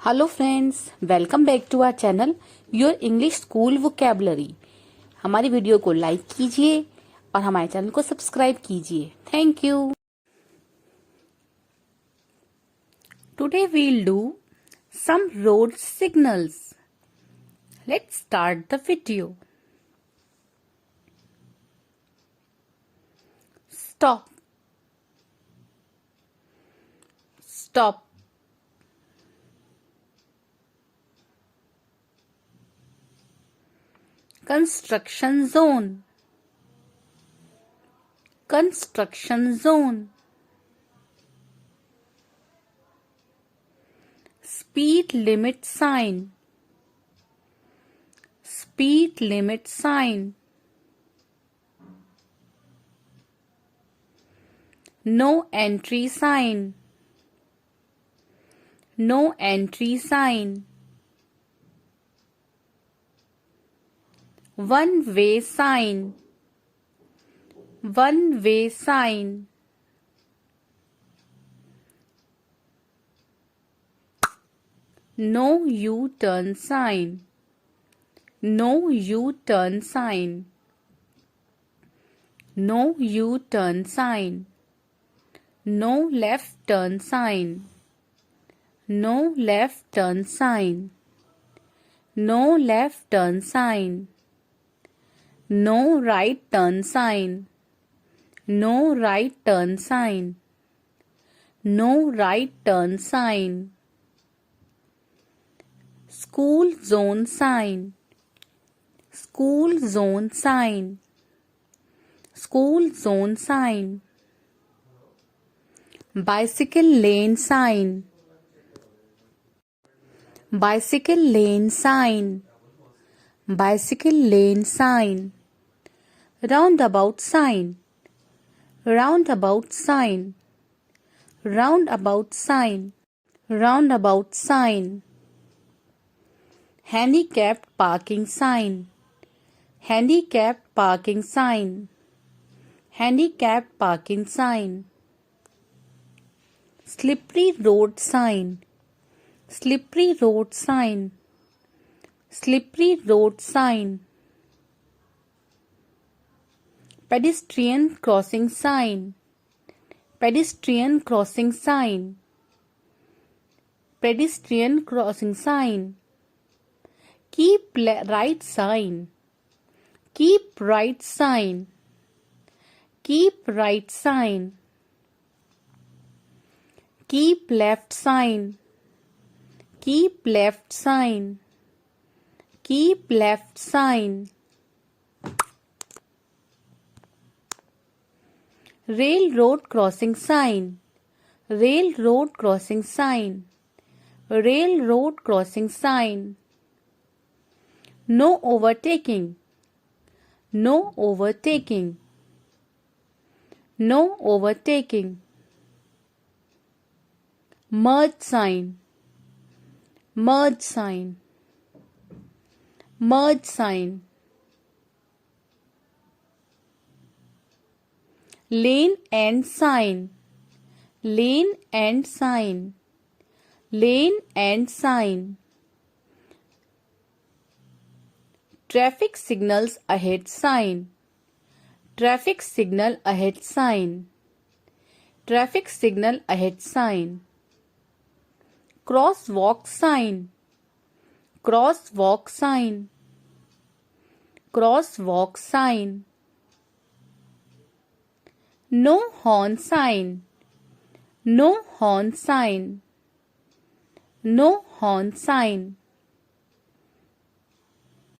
Hello friends, welcome back to our channel your English school vocabulary. हमारी video को like कीजिए और हमारे चैनल को सब्सक्राइब कीजिए। Thank you. Today we'll do some road signals. Let's start the video. Stop, stop, construction zone, construction zone, speed limit sign, speed limit sign, no entry sign, no entry sign, one way sign, one way sign, no U-turn sign, no U-turn sign, no U-turn sign, no left turn sign, no left turn sign, no left turn sign, no right turn sign, no right turn sign, no right turn sign, school zone sign, school zone sign, school zone sign, bicycle lane sign, bicycle lane sign, bicycle lane sign, roundabout sign, roundabout sign, roundabout sign, roundabout sign, handicapped parking sign, handicapped parking sign, handicapped parking sign, slippery road sign, slippery road sign, slippery road sign, pedestrian crossing sign, pedestrian crossing sign, pedestrian crossing sign, keep right sign, keep right sign, keep right sign, keep left sign, keep left sign, keep left sign, railroad crossing sign, railroad crossing sign, railroad crossing sign, no overtaking, no overtaking, no overtaking, merge sign, merge sign, merge sign, lane end sign, lane end sign, lane end sign, traffic signals ahead sign, traffic signal ahead sign, traffic signal ahead sign, crosswalk sign, crosswalk sign, crosswalk sign, no horn sign, no horn sign, no horn sign,